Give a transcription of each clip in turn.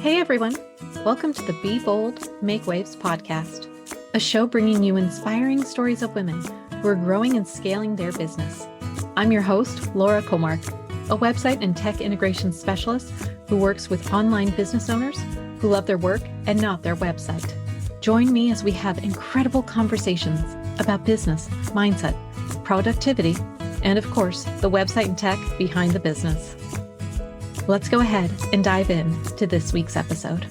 Hey everyone, welcome to the Be Bold, Make Waves podcast, a show bringing you inspiring stories of women who are growing and scaling their business. I'm your host, Allura Connections, a website and tech integration specialist who works with online business owners who love their work and not their website. Join me as we have incredible conversations about business, mindset, productivity, and of course, the website and tech behind the business. Let's go ahead and dive in to this week's episode.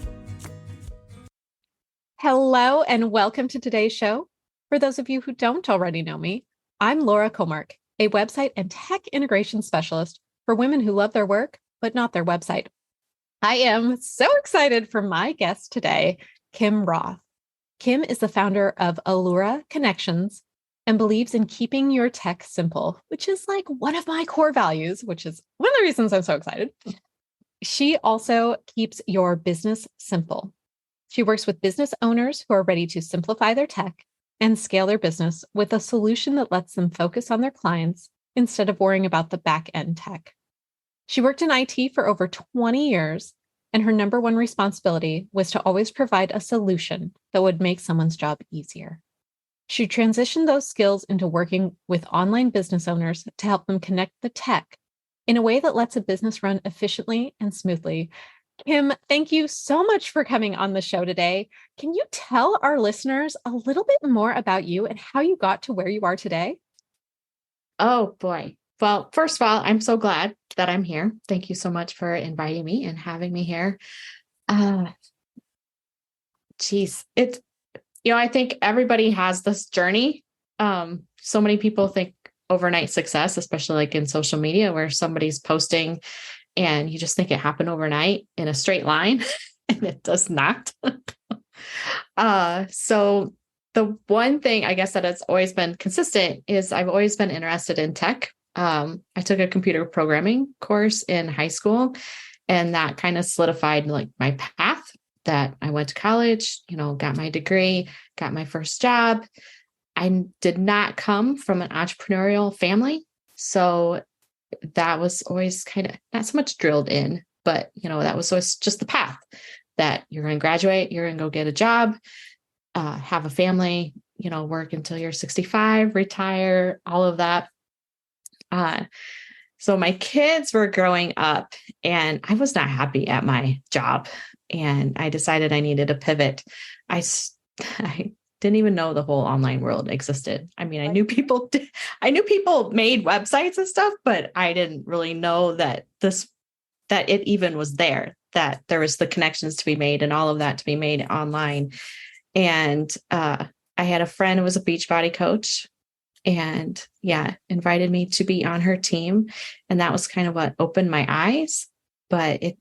Hello, and welcome to today's show. For those of you who don't already know me, I'm Allura Connections, a website and tech integration specialist for women who love their work, but not their website. I am so excited for my guest today, Kim Roth. Kim is the founder of Allura Connections and believes in keeping your tech simple, which is like one of my core values, which is one of the reasons I'm so excited. She also keeps your business simple. She works with business owners who are ready to simplify their tech and scale their business with a solution that lets them focus on their clients instead of worrying about the back-end tech. She worked in IT for over 20 years, and her number one responsibility was to always provide a solution that would make someone's job easier. She transitioned those skills into working with online business owners to help them connect the tech in a way that lets a business run efficiently and smoothly. Kim, thank you so much for coming on the show today. Can you tell our listeners a little bit more about you and how you got to where you are today? Oh boy. Well, first of all, I'm so glad that I'm here. Thank you so much for inviting me and having me here. It's, I think everybody has this journey. So many people think overnight success, especially like in social media where somebody's posting and you just think it happened overnight in a straight line and it does not. So the one thing I guess that has always been consistent is I've always been interested in tech. I took a computer programming course in high school, and that kind of solidified like my path that I went to college, got my degree, got my first job. I did not come from an entrepreneurial family. So that was always kind of not so much drilled in, but that was always just the path that you're going to graduate, you're going to go get a job, have a family, work until you're 65, retire, all of that. So my kids were growing up and I was not happy at my job, and I decided I needed a pivot. I didn't even know the whole online world existed. I mean, I knew people made websites and stuff, but I didn't really know that it even was there, that there was the connections to be made and all of that to be made online. And I had a friend who was a Beachbody coach, and invited me to be on her team. And that was kind of what opened my eyes, but it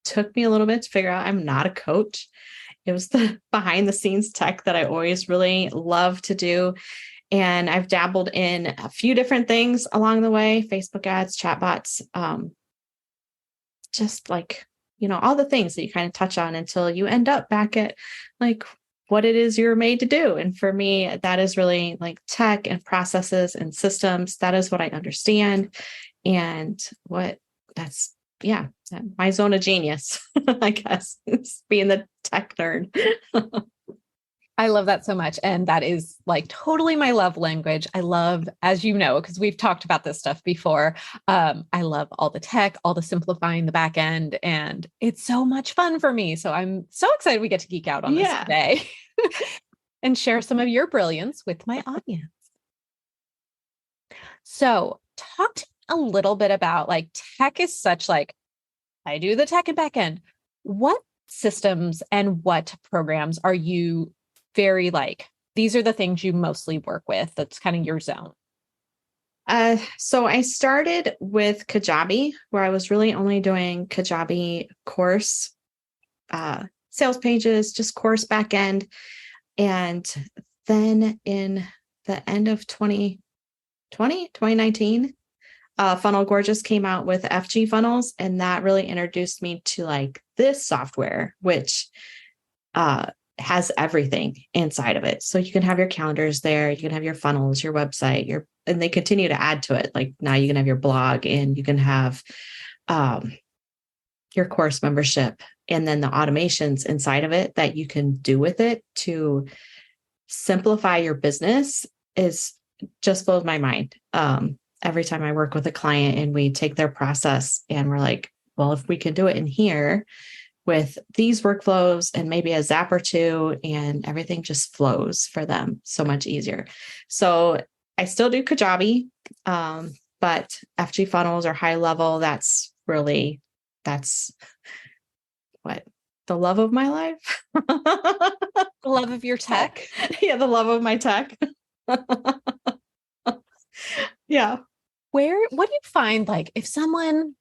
took me a little bit to figure out I'm not a coach. It was the behind the scenes tech that I always really love to do. And I've dabbled in a few different things along the way, Facebook ads, chatbots, just like, all the things that you kind of touch on until you end up back at like what it is you're made to do. And for me, that is really like tech and processes and systems. That is what I understand. And that's my zone of genius, I guess, is being the tech nerd. I love that so much. And that is like totally my love language. I love, as you know, because we've talked about this stuff before. I love all the tech, all the simplifying the back end, and it's so much fun for me. So I'm so excited we get to geek out on this today and share some of your brilliance with my audience. So talk to me a little bit about like tech is such like, I do the tech and back end. What systems and what programs are you very like, these are the things you mostly work with? That's kind of your zone. So I started with Kajabi, where I was really only doing Kajabi course, sales pages, just course backend. And then in the end of 2019, Funnel Gorgeous came out with FG funnels. And that really introduced me to like this software, which, has everything inside of it. So you can have your calendars there, you can have your funnels, your website, and they continue to add to it. Like now you can have your blog and you can have your your course membership and then the automations inside of it that you can do with it to simplify your business is just blows my mind. Every time I work with a client and we take their process and we're like, well, if we can do it in here with these workflows and maybe a zap or two, and everything just flows for them so much easier. So I still do Kajabi, but FG funnels are high level. That's what the love of my life. The love of your tech. Yeah, the love of my tech. Yeah. What do you find, like, if someone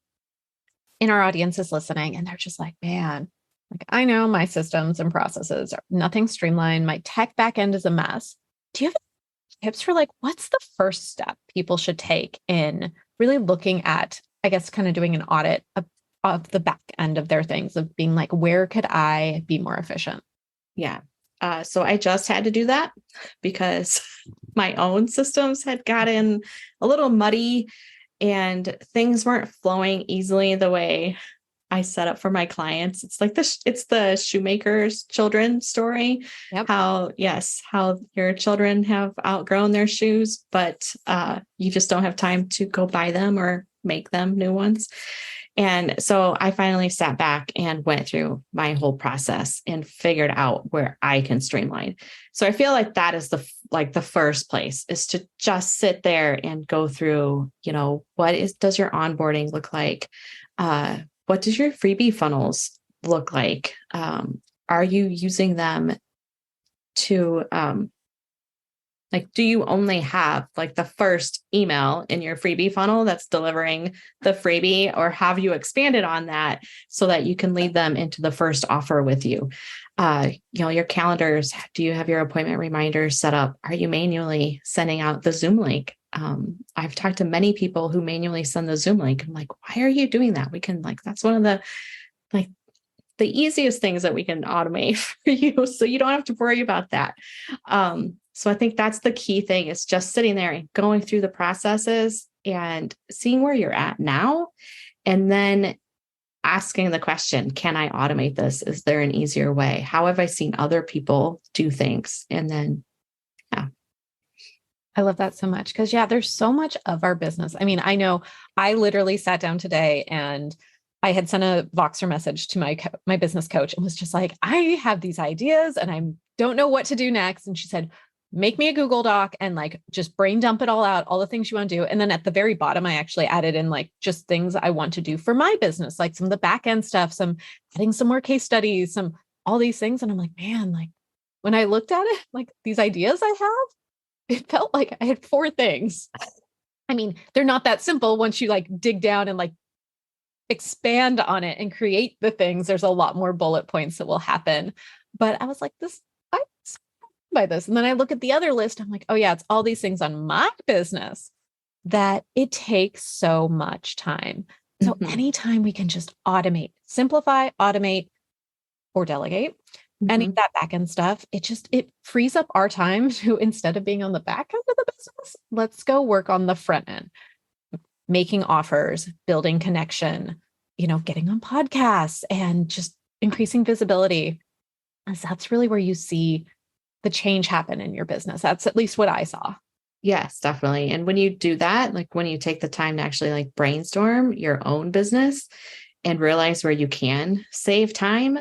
in our audience is listening and they're just like, man, like, I know my systems and processes are nothing streamlined. My tech backend is a mess. Do you have tips for, like, what's the first step people should take in really looking at, I guess, kind of doing an audit of the back end of their things, of being like, where could I be more efficient? Yeah. So I just had to do that because my own systems had gotten a little muddy and things weren't flowing easily the way I set up for my clients. It's like it's the shoemaker's children story. Yep. How your children have outgrown their shoes, but you just don't have time to go buy them or make them new ones. And so I finally sat back and went through my whole process and figured out where I can streamline. So I feel like that is the first place, is to just sit there and go through, does your onboarding look like? What does your freebie funnels look like? Are you using them to, do you only have like the first email in your freebie funnel that's delivering the freebie, or have you expanded on that so that you can lead them into the first offer with you? Your calendars, do you have your appointment reminders set up? Are you manually sending out the Zoom link? I've talked to many people who manually send the Zoom link. I'm like, why are you doing that? We can, that's one of the easiest things that we can automate for you. So you don't have to worry about that. So I think that's the key thing, is just sitting there and going through the processes and seeing where you're at now. And then asking the question, can I automate this? Is there an easier way? How have I seen other people do things? And then, yeah. I love that so much because, there's so much of our business. I mean, I know I literally sat down today and I had sent a Voxer message to my business coach and was just like, I have these ideas and I don't know what to do next. And she said, make me a Google Doc and just brain dump it all out, all the things you want to do. And then at the very bottom, I actually added in just things I want to do for my business, like some of the back end stuff, adding some more case studies, all these things. And I'm like, man, when I looked at it, these ideas I have, it felt like I had 4 things. I mean, they're not that simple once you dig down and expand on it and create the things. There's a lot more bullet points that will happen. But I was like, I by this. And then I look at the other list. I'm like, oh yeah, it's all these things on my business that it takes so much time. So anytime we can just simplify, automate, or delegate any of that back end stuff, it frees up our time to, instead of being on the back end of the business, let's go work on the front end, making offers, building connection, getting on podcasts and just increasing visibility. As that's really where you see the change happen in your business. That's at least what I saw. Yes, definitely. And when you do that, when you take the time to actually brainstorm your own business and realize where you can save time.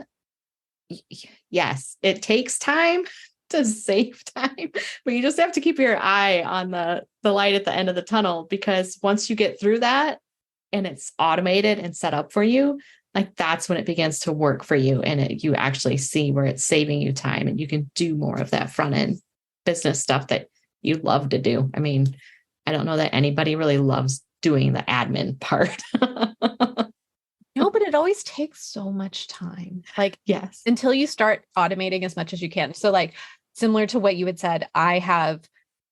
Yes, it takes time to save time, but you just have to keep your eye on the light at the end of the tunnel, because once you get through that and it's automated and set up for you, that's when it begins to work for you. And you actually see where it's saving you time, and you can do more of that front end business stuff that you love to do. I mean, I don't know that anybody really loves doing the admin part. No, but it always takes so much time. Yes, until you start automating as much as you can. So similar to what you had said, I have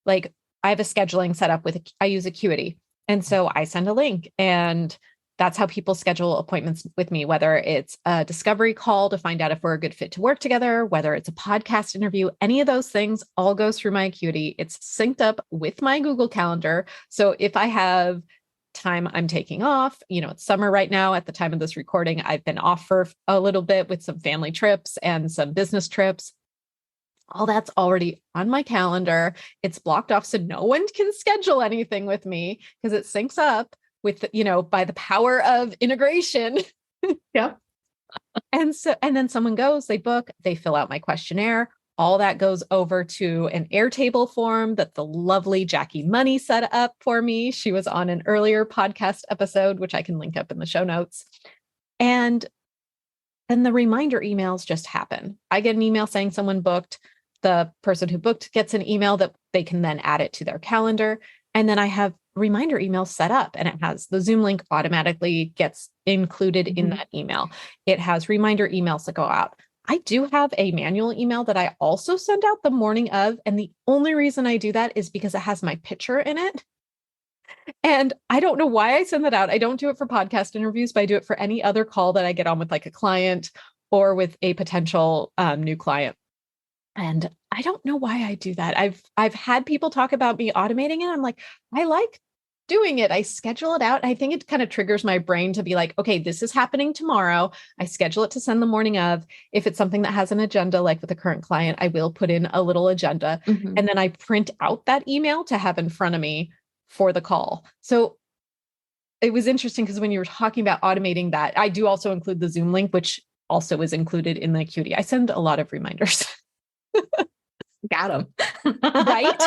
a scheduling set up I use Acuity. And so I send a link, and that's how people schedule appointments with me, whether it's a discovery call to find out if we're a good fit to work together, whether it's a podcast interview, any of those things all goes through my Acuity. It's synced up with my Google Calendar. So if I have time I'm taking off. It's summer right now at the time of this recording. I've been off for a little bit with some family trips and some business trips. All that's already on my calendar. It's blocked off so no one can schedule anything with me because it syncs up with, by the power of integration. Yep. And then someone goes, they book, they fill out my questionnaire. All that goes over to an Airtable form that the lovely Jackie Money set up for me. She was on an earlier podcast episode, which I can link up in the show notes. And then the reminder emails just happen. I get an email saying someone booked. The person who booked gets an email that they can then add it to their calendar. And then I have reminder emails set up, and it has the Zoom link automatically gets included in that email. It has reminder emails that go out. I do have a manual email that I also send out the morning of. And the only reason I do that is because it has my picture in it. And I don't know why I send that out. I don't do it for podcast interviews, but I do it for any other call that I get on with like a client or with a potential new client. And I don't know why I do that. I've had people talk about me automating it. I'm like, I like doing it. I schedule it out. I think it kind of triggers my brain to be like, okay, this is happening tomorrow. I schedule it to send the morning of. If it's something that has an agenda, like with a current client, I will put in a little agenda. And then I print out that email to have in front of me for the call. So it was interesting because when you were talking about automating that, I do also include the Zoom link, which also is included in the Acuity. I send a lot of reminders. Got him. Right.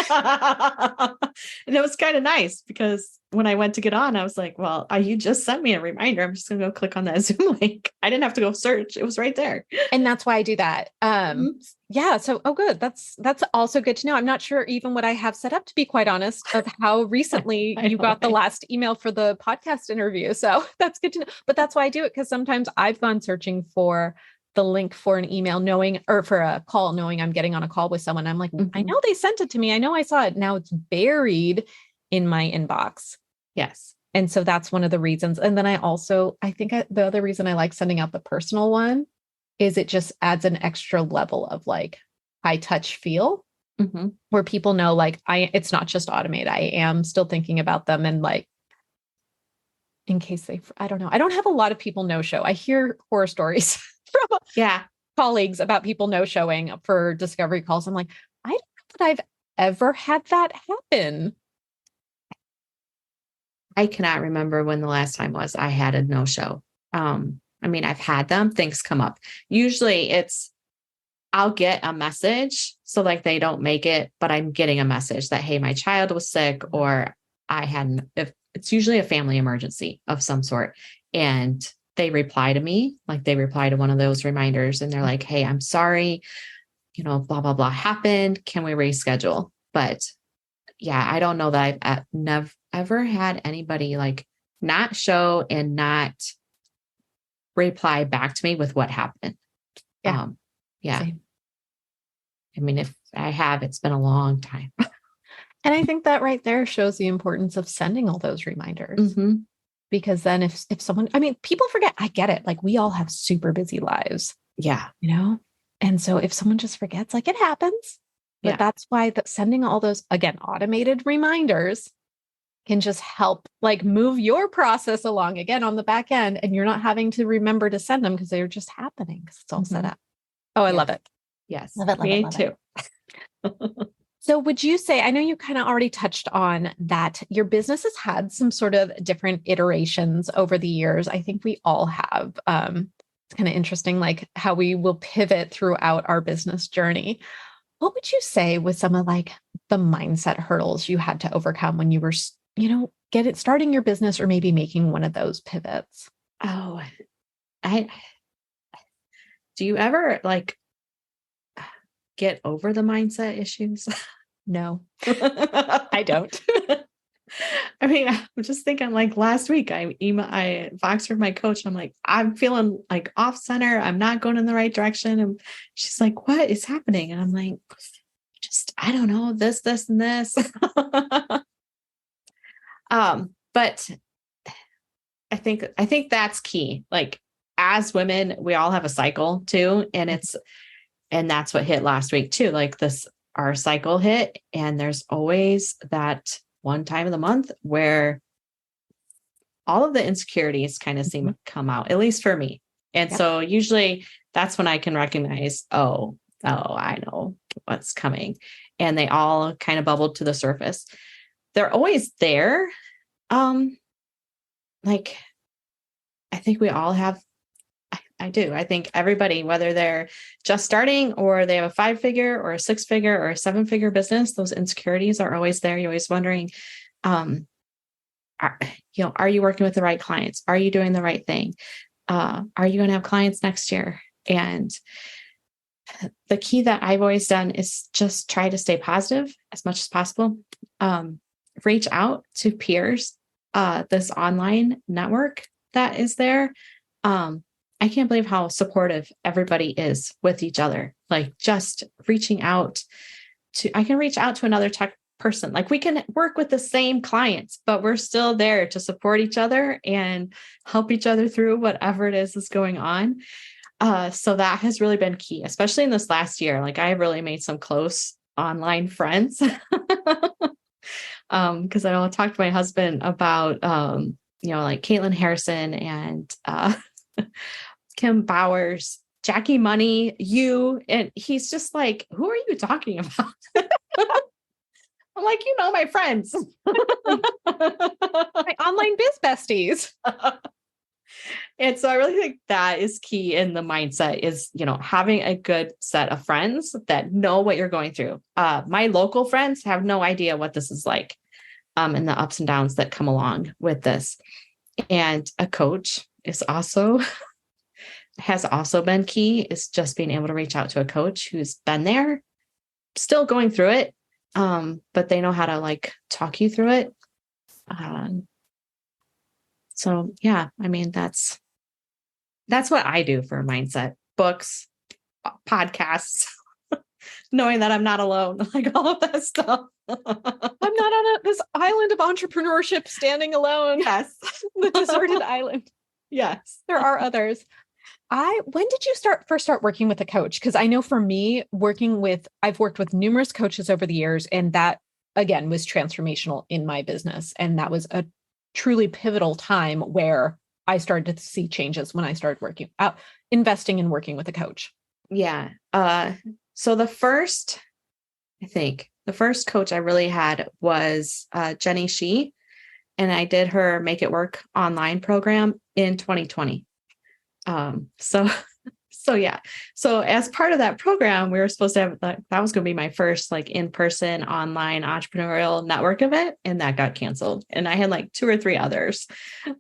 And it was kind of nice because when I went to get on, I was like, well, you just sent me a reminder. I'm just going to go click on that Zoom link. I didn't have to go search. It was right there. And that's why I do that. Yeah. So, good. That's also good to know. I'm not sure even what I have set up, to be quite honest, of how recently you got the last email for the podcast interview. So that's good to know. But that's why I do it. Because sometimes I've gone searching for the link for an email or for a call, knowing I'm getting on a call with someone. I'm like, I know they sent it to me. I know I saw it. Now it's buried in my inbox. Yes. And so that's one of the reasons. And then the other reason I like sending out the personal one is it just adds an extra level of like high touch feel where people know, like, it's not just automate. I am still thinking about them. And like, in case I don't know. I don't have a lot of people no-show. I hear horror stories from colleagues about people no-showing for discovery calls. I'm like, I don't know that I've ever had that happen. I cannot remember when the last time was I had a no-show. I mean, I've had them, things come up. Usually I'll get a message. So like they don't make it, but I'm getting a message that, hey, my child was sick, or if it's usually a family emergency of some sort. And they reply to me, like they reply to one of those reminders and they're like, hey, I'm sorry, blah, blah, blah happened. Can we reschedule? But yeah, I don't know that I've never ever had anybody like not show and not reply back to me with what happened. Yeah. Same. I mean, if I have, it's been a long time. And I think that right there shows the importance of sending all those reminders. Because then if someone, people forget, I get it. Like we all have super busy lives. Yeah. And so if someone just forgets, like it happens, but that's why sending all those, again, automated reminders can just help like move your process along again on the back end. And you're not having to remember to send them because they're just happening because it's all set up. Oh, I love it. Yes. Love it. Me too. So would you say, I know you kind of already touched on that your business has had some sort of different iterations over the years. I think we all have. It's kind of interesting, like how we will pivot throughout our business journey. What would you say was some of like the mindset hurdles you had to overcome when you were, starting your business or maybe making one of those pivots? Oh, do you ever like get over the mindset issues? No, I don't. I mean, I'm just thinking like last week, I Voxed with my coach. I'm like, I'm feeling like off center. I'm not going in the right direction. And she's like, what is happening? And I'm like, I don't know, this, and this. But I think that's key. Like as women, we all have a cycle too. And that's what hit last week too. Like our cycle hit, and there's always that one time of the month where all of the insecurities kind of seem to come out, at least for me. And so usually that's when I can recognize, oh, I know what's coming. And they all kind of bubbled to the surface. They're always there. Like, I think we all have, I do. I think everybody, whether they're just starting or they have a 5-figure or a 6-figure or a 7-figure business, those insecurities are always there. You're always wondering, are you working with the right clients? Are you doing the right thing? Are you going to have clients next year? And the key that I've always done is just try to stay positive as much as possible. Reach out to peers, this online network that is there. I can't believe how supportive everybody is with each other. Like just reaching out I can reach out to another tech person. Like we can work with the same clients, but we're still there to support each other and help each other through whatever it is going on. So that has really been key, especially in this last year. Like I really made some close online friends. Because I'll talk to my husband about, like Caitlin Harrison and Kim Bowers, Jackie Money, and he's just like, who are you talking about? I'm like, my friends. My online biz besties. And so I really think that is key in the mindset is, having a good set of friends that know what you're going through. My local friends have no idea what this is like, and the ups and downs that come along with this. And a coach has also been key, is just being able to reach out to a coach who's been there, still going through it. But they know how to talk you through it. So yeah, I mean, that's what I do for mindset: books, podcasts, knowing that I'm not alone, like all of that stuff. I'm not on this island of entrepreneurship standing alone. Yes. The deserted island. Yes. There are others. When did you first start working with a coach? Because I know for me, I've worked with numerous coaches over the years, and that again was transformational in my business. And that was a truly pivotal time where I started to see changes when I started investing and working with a coach. Yeah. So the first coach I really had was Jenny Shee, and I did her Make It Work online program in 2020. So yeah. So as part of that program, we were supposed to have that was going to be my first in-person online entrepreneurial network event, and that got canceled. And I had 2 or 3 others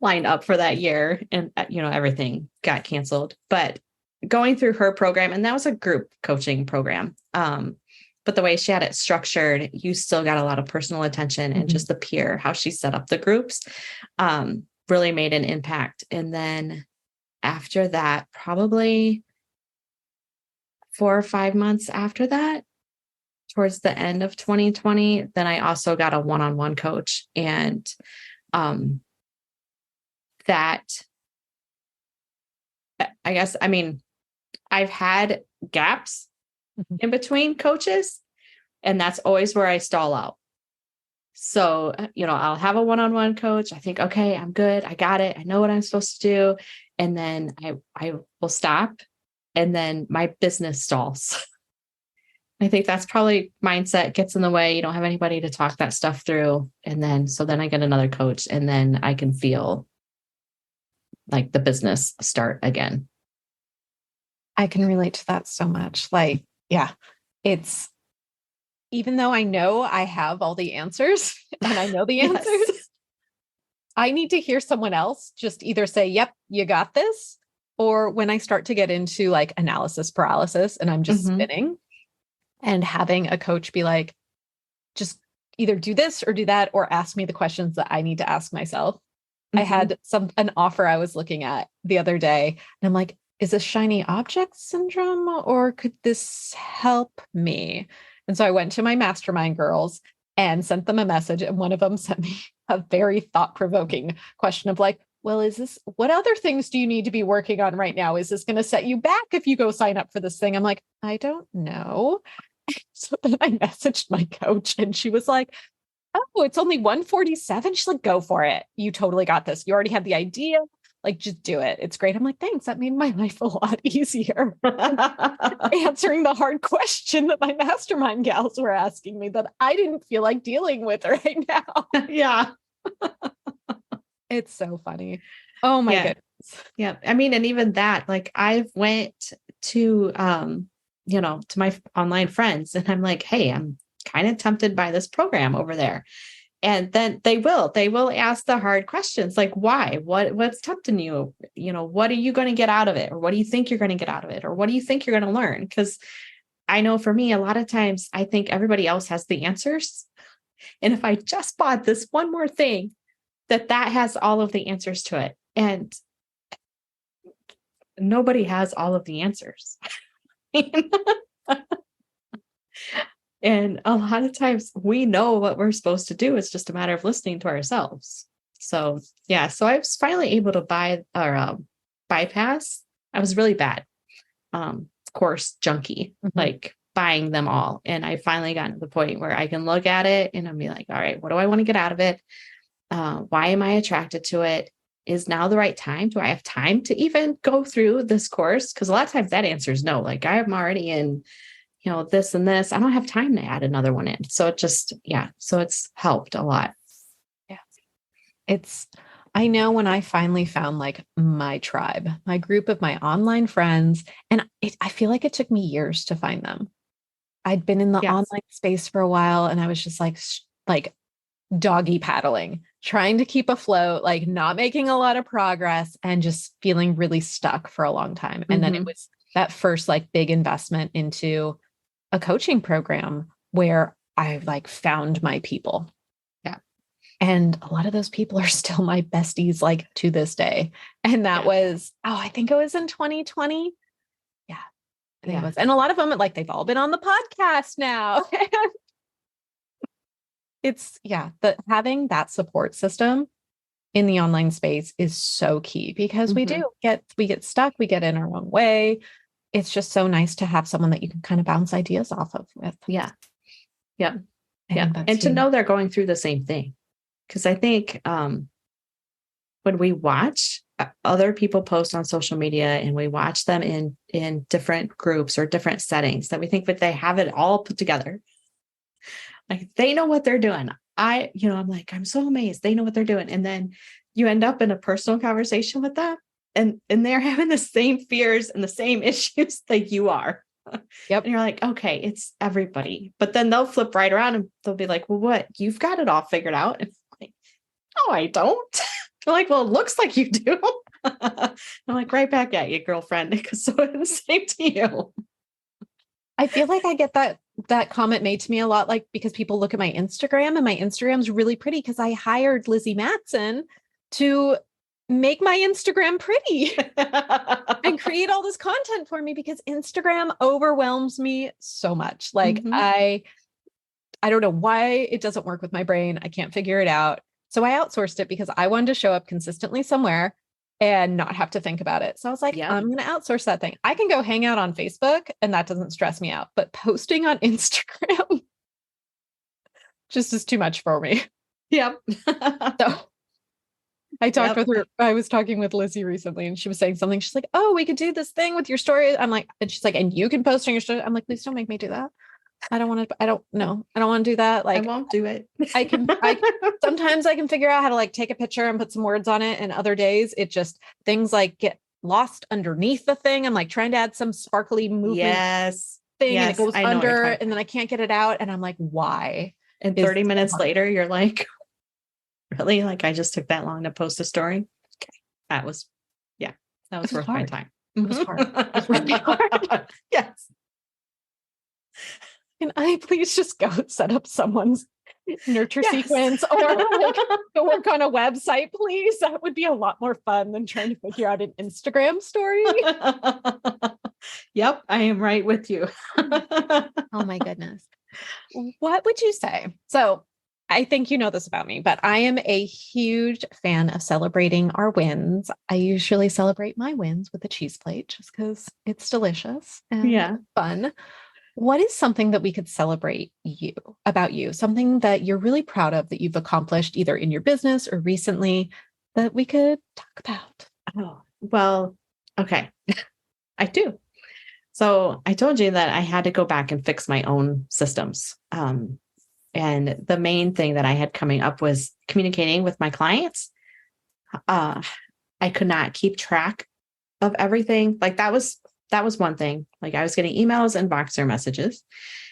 lined up for that year, and everything got canceled. But going through her program, and that was a group coaching program. But the way she had it structured, you still got a lot of personal attention, and just the peer, how she set up the groups, really made an impact. And then after that, probably 4 or 5 months after that, towards the end of 2020, then I also got a one-on-one coach. And that, I guess, I've had gaps in between coaches, and that's always where I stall out. So, I'll have a one-on-one coach. I think, okay, I'm good. I got it. I know what I'm supposed to do. And then I will stop, and then my business stalls. I think that's probably mindset gets in the way. You don't have anybody to talk that stuff through. And then I get another coach, and then I can feel like the business start again. I can relate to that so much. It's, even though I know I have all the answers and I know the answers, yes. I need to hear someone else just either say, yep, you got this. Or when I start to get into analysis paralysis and I'm just spinning, and having a coach be like, just either do this or do that, or ask me the questions that I need to ask myself. I had an offer I was looking at the other day, and I'm like, is this shiny object syndrome, or could this help me? And so I went to my mastermind girls and sent them a message. And one of them sent me a very thought-provoking question of well, what other things do you need to be working on right now? Is this going to set you back if you go sign up for this thing? I'm like, I don't know. So then I messaged my coach, and she was like, oh, it's only 147. She's like, go for it. You totally got this. You already had the idea. Like, just do it. It's great. I'm like, thanks. That made my life a lot easier. Answering the hard question that my mastermind gals were asking me that I didn't feel like dealing with right now. Yeah. It's so funny. Oh my goodness. Yeah. I mean, and even that, like I've went to, to my online friends and I'm like, hey, I'm kind of tempted by this program over there. And then they will ask the hard questions like, why, what's tempting you? What are you going to get out of it? Or what do you think you're going to get out of it? Or what do you think you're going to learn? Because I know for me, a lot of times I think everybody else has the answers. And if I just bought this one more thing, that has all of the answers to it. And nobody has all of the answers. And a lot of times we know what we're supposed to do. It's just a matter of listening to ourselves. So, yeah. So I was finally able to bypass. I was really bad. Course junkie, like buying them all. And I finally got to the point where I can look at it and I'll be like, all right, what do I want to get out of it? Why am I attracted to it? Is now the right time? Do I have time to even go through this course? Because a lot of times that answer is no. Like I'm already in, this and this. I don't have time to add another one in. So it just, so it's helped a lot. Yeah. I know when I finally found like my tribe, my group of my online friends, and I feel like it took me years to find them. I'd been in the online space for a while and I was just like doggy paddling, trying to keep afloat, like not making a lot of progress and just feeling really stuck for a long time. And then it was that first like big investment into a coaching program where I like found my people. Yeah. And a lot of those people are still my besties, like to this day. And that was, I think it was in 2020. Yeah. I think it was. And a lot of them, like they've all been on the podcast now. It's having that support system in the online space is so key because we get stuck, we get in our own way. It's just so nice to have someone that you can kind of bounce ideas off of with. Yeah. Yeah. And to know they're going through the same thing. Because I think when we watch other people post on social media and we watch them in different groups or different settings, that we think that they have it all put together. Like they know what they're doing. I'm like, I'm so amazed. They know what they're doing. And then you end up in a personal conversation with them and they're having the same fears and the same issues that you are. Yep. And you're like, okay, it's everybody. But then they'll flip right around and they'll be like, well, what? You've got it all figured out. And I'm like, no, I don't. They're like, well, it looks like you do. I'm like, right back at you, girlfriend, because so it's the same to you. I feel like I get that comment made to me a lot, like because people look at my Instagram and my Instagram's really pretty because I hired Lizzie Matson to make my Instagram pretty and create all this content for me because Instagram overwhelms me so much. Like I don't know why it doesn't work with my brain. I can't figure it out. So I outsourced it because I wanted to show up consistently somewhere and not have to think about it. So I was like, I'm going to outsource that thing. I can go hang out on Facebook and that doesn't stress me out, but posting on Instagram just is too much for me. Yep. So I talked with her. I was talking with Lizzie recently and she was saying something. She's like, oh, we could do this thing with your story. I'm like, and she's like, and you can post on your story. I'm like, please don't make me do that. I don't want to do that. Like, I won't do it. Sometimes I can figure out how to like take a picture and put some words on it. And other days it just things like get lost underneath the thing. I'm like trying to add some sparkly movement thing and it goes under and then I can't get it out. And I'm like, why? And 30 minutes later, you're like, really? Like I just took that long to post a story. Okay. That was worth my time. It was hard. It was really hard. Yes. Can I please just go set up someone's nurture sequence or like go work on a website, please? That would be a lot more fun than trying to figure out an Instagram story. Yep, I am right with you. Oh my goodness. What would you say? So I think you know this about me, but I am a huge fan of celebrating our wins. I usually celebrate my wins with a cheese plate just because it's delicious and fun. What is something that we could celebrate about you, something that you're really proud of that you've accomplished either in your business or recently that we could talk about? Oh, well, okay. I do. So I told you that I had to go back and fix my own systems. And the main thing that I had coming up was communicating with my clients. I could not keep track of everything. Like that was one thing. Like I was getting emails and Voxer messages,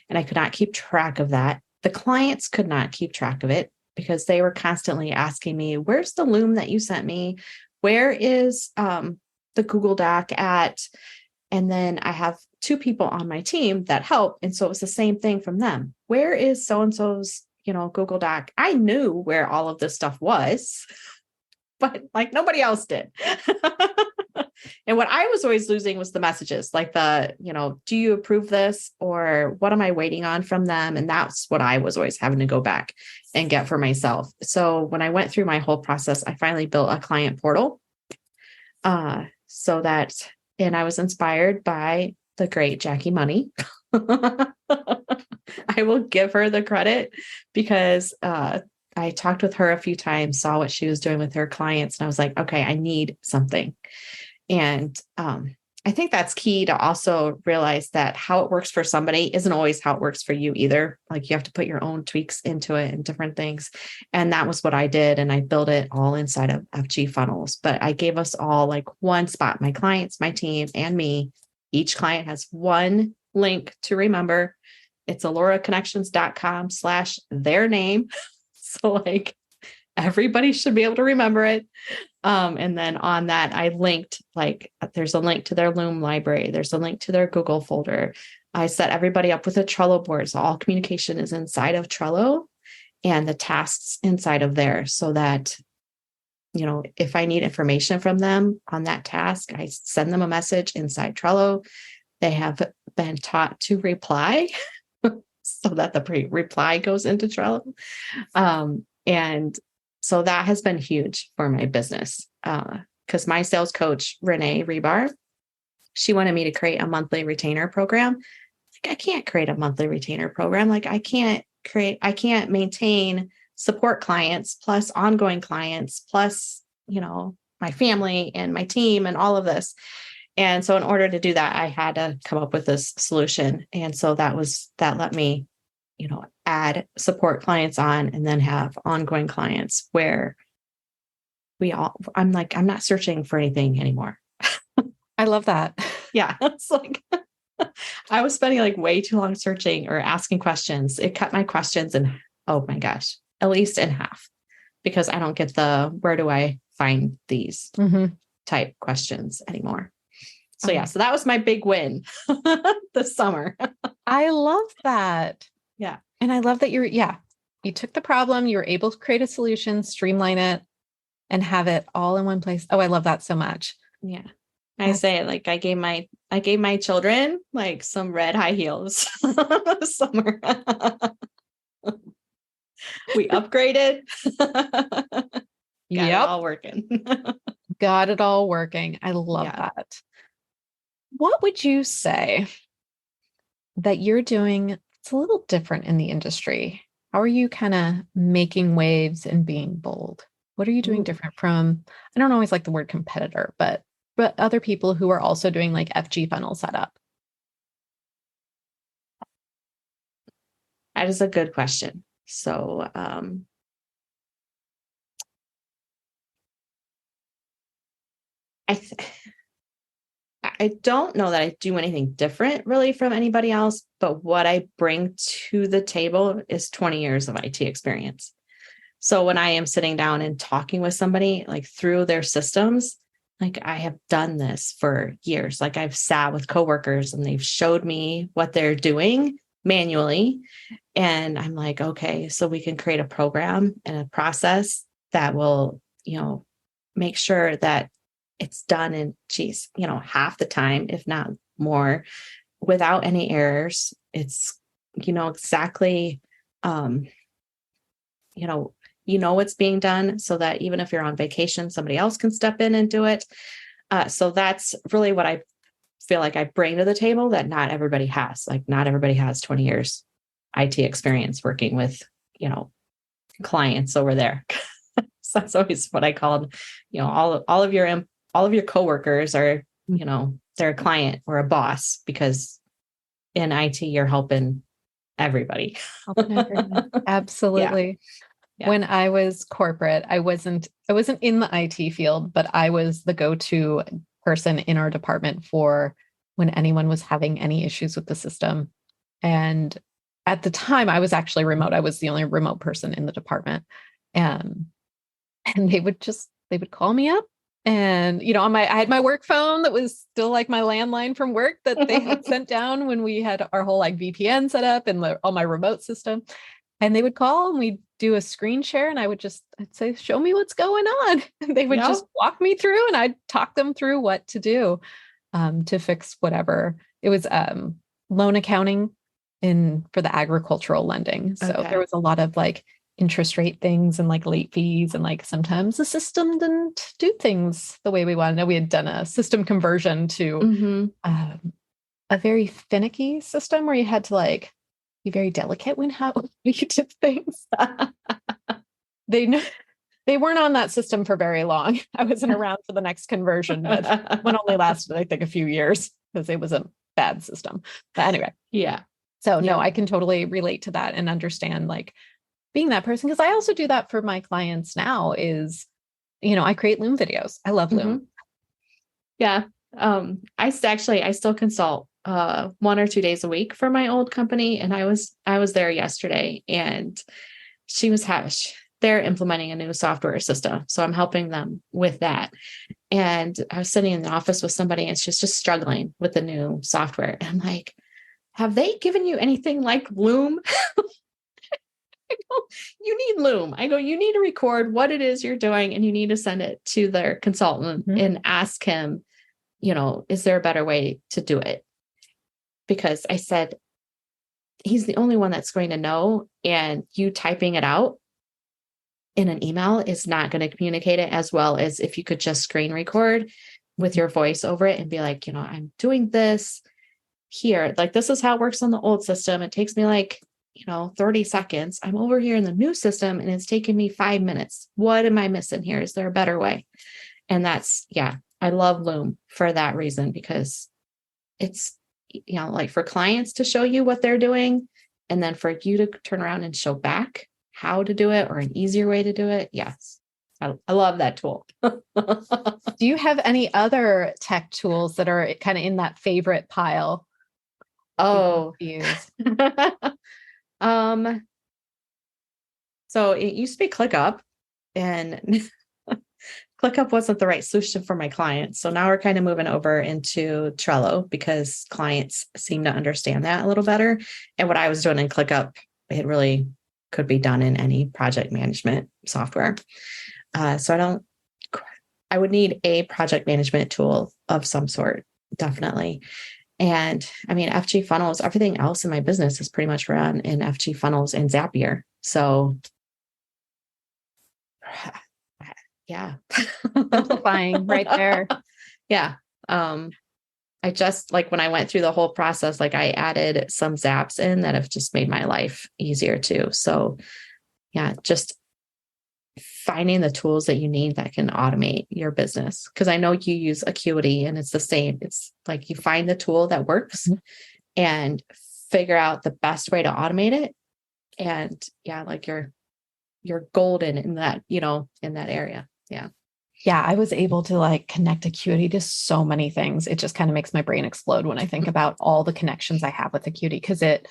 and I could not keep track of that. The clients could not keep track of it because they were constantly asking me, "Where's the Loom that you sent me? Where is the Google Doc at?" And then I have two people on my team that help. And so it was the same thing from them. Where is so-and-so's, Google Doc? I knew where all of this stuff was, but like nobody else did. And what I was always losing was the messages, like do you approve this? Or what am I waiting on from them? And that's what I was always having to go back and get for myself. So when I went through my whole process, I finally built a client portal and I was inspired by the great Jackie Money. I will give her the credit because I talked with her a few times, saw what she was doing with her clients, and I was like, okay, I need something. And I think that's key to also realize that how it works for somebody isn't always how it works for you either. Like you have to put your own tweaks into it and different things. And that was what I did. And I built it all inside of FG funnels, but I gave us all like one spot, my clients, my team, and me. Each client has one link to remember. It's alluraconnections.com/their name. So like everybody should be able to remember it. And then on that, I linked, like, there's a link to their Loom library. There's a link to their Google folder. I set everybody up with a Trello board. So all communication is inside of Trello and the tasks inside of there so that, if I need information from them on that task, I send them a message inside Trello. They have been taught to reply so that the reply goes into Trello. And so that has been huge for my business because my sales coach, Renee Rebar, she wanted me to create a monthly retainer program. Like, I can't create a monthly retainer program. Like I can't maintain support clients plus ongoing clients plus, my family and my team and all of this. And so in order to do that, I had to come up with this solution. And so that let me, add support clients on and then have ongoing clients where I'm not searching for anything anymore. I love that. Yeah. It's like, I was spending like way too long searching or asking questions. It cut my questions in, oh my gosh, at least in half because I don't get where do I find these type questions anymore. So yeah, so that was my big win this summer. I love that. Yeah. And I love that you took the problem, you were able to create a solution, streamline it, and have it all in one place. Oh, I love that so much. Yeah. I say it like I gave my children like some red high heels this summer. We upgraded. Got it all working. Got it all working. I love that. What would you say that you're doing it's a little different in the industry? How are you kind of making waves and being bold? What are you doing different from, I don't always like the word competitor, but other people who are also doing like FG funnel setup? That is a good question. So, I don't know that I do anything different really from anybody else, but what I bring to the table is 20 years of IT experience. So when I am sitting down and talking with somebody like through their systems, like I have done this for years. Like I've sat with coworkers and they've showed me what they're doing manually. And I'm like, okay, so we can create a program and a process that will, make sure that it's done in, half the time, if not more, without any errors. It's, exactly, what's being done so that even if you're on vacation, somebody else can step in and do it. So that's really what I feel like I bring to the table that not everybody has. Like not everybody has 20 years IT experience working with, clients over there. So that's always what I called, all of your coworkers are, they're a client or a boss, because in IT, you're helping everybody. Absolutely. Yeah. When I was corporate, I wasn't in the IT field, but I was the go-to person in our department for when anyone was having any issues with the system. And at the time I was actually remote. I was the only remote person in the department. And they would call me up, and, I had my work phone that was still like my landline from work that they had sent down when we had our whole like VPN set up and all my remote system. And they would call and we'd do a screen share, and I'd say, show me what's going on. And they would just walk me through, and I'd talk them through what to do to fix whatever. It was loan accounting for the agricultural lending. So there was a lot of like interest rate things and like late fees, and like sometimes the system didn't do things the way we wanted. We had done a system conversion to a very finicky system where you had to like be very delicate when how you did things. They weren't on that system for very long. I wasn't around for the next conversion, but one only lasted, I think, a few years because it was a bad system. But anyway, yeah. So no, I can totally relate to that and understand like being that person, because I also do that for my clients now. Is, I create Loom videos. I love Loom. Yeah. I still consult 1 or 2 days a week for my old company. And I was there yesterday, and they're implementing a new software system. So I'm helping them with that. And I was sitting in the office with somebody, and she's just struggling with the new software. And I'm like, have they given you anything like Loom? I go, you need Loom. I go, you need to record what it is you're doing, and you need to send it to their consultant and ask him, is there a better way to do it? Because I said, he's the only one that's going to know, and you typing it out in an email is not going to communicate it as well as if you could just screen record with your voice over it and be like, I'm doing this here. Like, this is how it works on the old system. It takes me like, 30 seconds. I'm over here in the new system, and it's taking me 5 minutes. What am I missing here? Is there a better way? And I love Loom for that reason, because it's, like for clients to show you what they're doing, and then for you to turn around and show back how to do it or an easier way to do it. Yes. I love that tool. Do you have any other tech tools that are kind of in that favorite pile? Oh, so it used to be ClickUp, and ClickUp wasn't the right solution for my clients. So now we're kind of moving over into Trello, because clients seem to understand that a little better. And what I was doing in ClickUp, it really could be done in any project management software. So I would need a project management tool of some sort, definitely. And I mean, FG Funnels, everything else in my business is pretty much run in FG Funnels and Zapier. So yeah. Simplifying right there. Yeah. I just, like, when I went through the whole process, like, I added some zaps in that have just made my life easier too. So yeah, just finding the tools that you need that can automate your business. Cause I know you use Acuity, and it's the same. It's like you find the tool that works and figure out the best way to automate it. And yeah, like you're golden in that, in that area. Yeah. Yeah. I was able to like connect Acuity to so many things. It just kind of makes my brain explode when I think about all the connections I have with Acuity, because it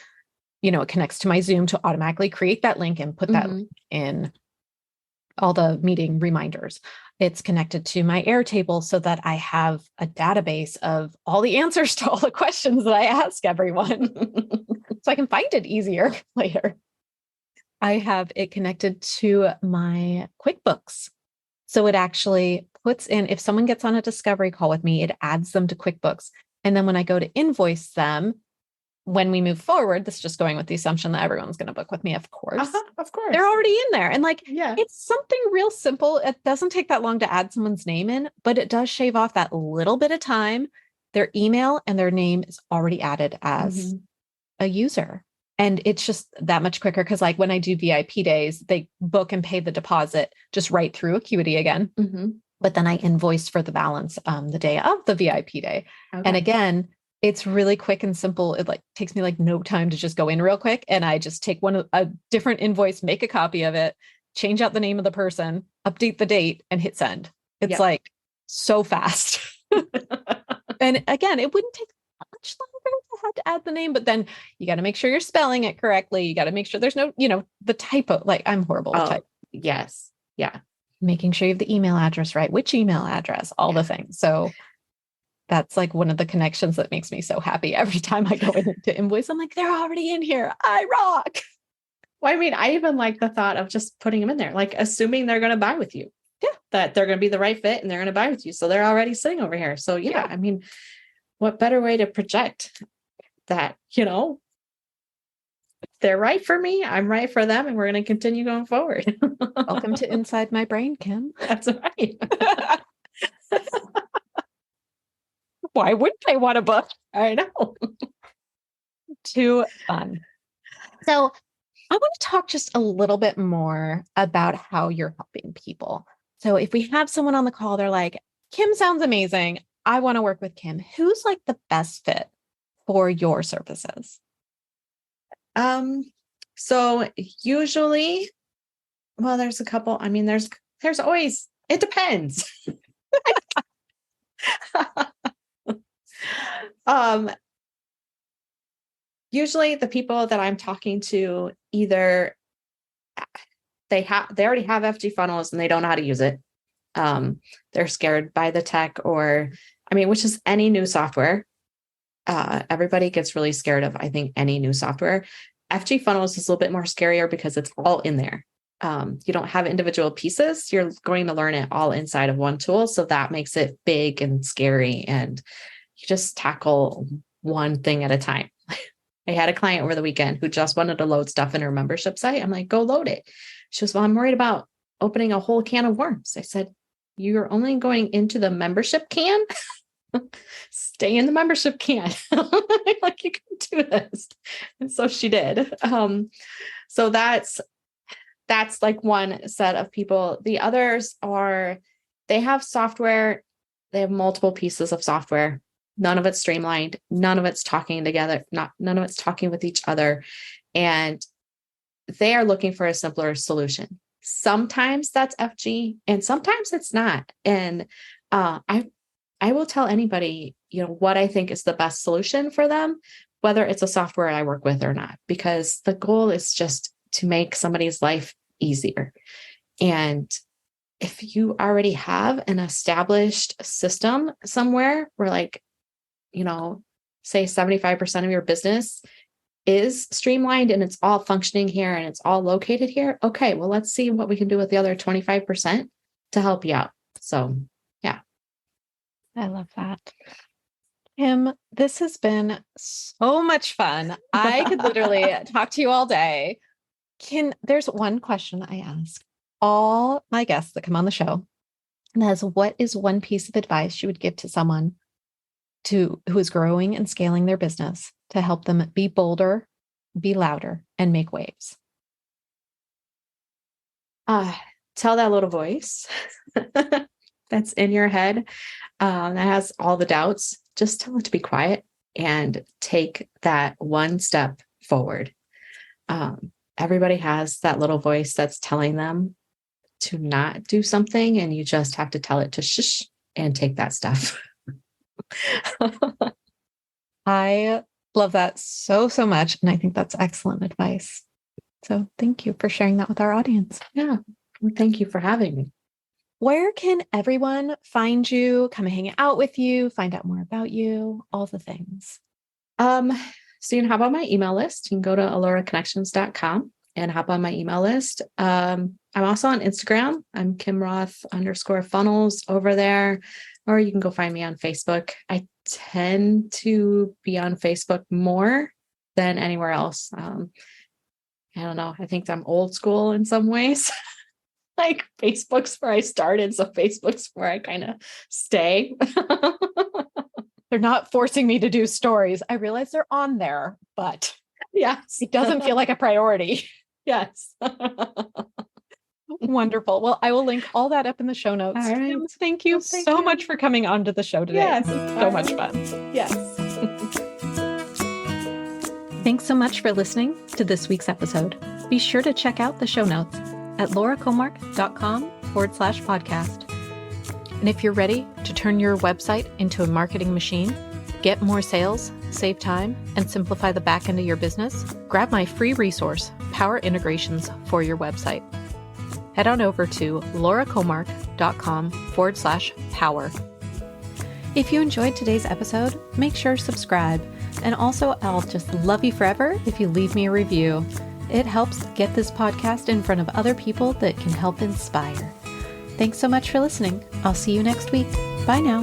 connects to my Zoom to automatically create that link and put that link in all the meeting reminders. It's connected to my Airtable so that I have a database of all the answers to all the questions that I ask everyone. So I can find it easier later. I have it connected to my QuickBooks. So it actually puts in, if someone gets on a discovery call with me, it adds them to QuickBooks. And then when I go to invoice them, when we move forward, this is just going with the assumption that everyone's going to book with me, of course. Of course. They're already in there. And it's something real simple. It doesn't take that long to add someone's name in, but it does shave off that little bit of time. their email and their name is already added as a user. And it's just that much quicker because like when I do VIP days, they book and pay the deposit just right through Acuity again. But then I invoice for the balance the day of the VIP day. And again, it's really quick and simple. It like takes me like no time to just go in real quick. And I just take a different invoice, make a copy of it, change out the name of the person, update the date, and hit send. It's like so fast. And again, it wouldn't take much longer if I had to add the name, but then you got to make sure you're spelling it correctly. You got to make sure there's no, the typo. Like I'm horrible with typo. Yes. Yeah. Making sure you have the email address right, which email address, all the things. So that's like one of the connections that makes me so happy every time I go into invoice. I'm like, they're already in here. I rock. Well, I mean, I even like the thought of just putting them in there, like assuming they're going to buy with you. Yeah. That they're going to be the right fit and they're going to buy with you. So they're already sitting over here. So yeah, I mean, what better way to project that, they're right for me. I'm right for them. And we're going to continue going forward. Welcome to Inside My Brain, Kim. That's right. Why wouldn't they want a book? I know. Too fun. So I want to talk just a little bit more about how you're helping people. So if we have someone on the call, they're like, Kim sounds amazing. I want to work with Kim. Who's like the best fit for your services? So usually, well, there's a couple. I mean, there's always, it depends. Usually the people that I'm talking to, either they already have FG funnels and they don't know how to use it. They're scared by the tech which is any new software. Everybody gets really scared of, I think, any new software. FG funnels is a little bit more scarier because it's all in there. You don't have individual pieces. You're going to learn it all inside of one tool. So that makes it big and scary. And you just tackle one thing at a time. I had a client over the weekend who just wanted to load stuff in her membership site. I'm like, go load it. She goes, well, I'm worried about opening a whole can of worms. I said, you're only going into the membership can? Stay in the membership can. Like, you can do this. And so she did. So that's like one set of people. The others they have software. They have multiple pieces of software. None of it's streamlined. None of it's talking together. None of it's talking with each other. And they are looking for a simpler solution. Sometimes that's FG and sometimes it's not. And I will tell anybody, what I think is the best solution for them, whether it's a software I work with or not, because the goal is just to make somebody's life easier. And if you already have an established system somewhere where say 75% of your business is streamlined and it's all functioning here and it's all located here. Okay, well, let's see what we can do with the other 25% to help you out. So, yeah. I love that. Kim, this has been so much fun. I could literally talk to you all day. There's one question I ask all my guests that come on the show. And that is, what is one piece of advice you would give to someone who is growing and scaling their business to help them be bolder, be louder, and make waves? Tell that little voice that's in your head that has all the doubts. Just tell it to be quiet and take that one step forward. Everybody has that little voice that's telling them to not do something, and you just have to tell it to shush and take that stuff. I love that so much. And I think that's excellent advice. So thank you for sharing that with our audience. Yeah. Well, thank you for having me. Where can everyone find you, come and hang out with you, find out more about you, all the things? So you can hop on my email list. You can go to alluraconnections.com and hop on my email list. I'm also on Instagram. I'm Kim Roth _funnels over there, or you can go find me on Facebook. I tend to be on Facebook more than anywhere else. I don't know. I think I'm old school in some ways. Like, Facebook's where I started, so Facebook's where I kind of stay. They're not forcing me to do stories. I realize they're on there, but Yes. it doesn't feel like a priority. Yes. Wonderful. Well, I will link all that up in the show notes. All right. Kim, thank you Thank so you. much for coming on to the show today. Yes. This is so much fun. Yes. Thanks so much for listening to this week's episode. Be sure to check out the show notes at lauracomark.com/podcast. And if you're ready to turn your website into a marketing machine, get more sales, save time, and simplify the back end of your business, grab my free resource, Power Integrations for your website. Head on over to lauracomark.com/power. If you enjoyed today's episode, make sure to subscribe. And also, I'll just love you forever if you leave me a review. It helps get this podcast in front of other people that can help inspire. Thanks so much for listening. I'll see you next week. Bye now.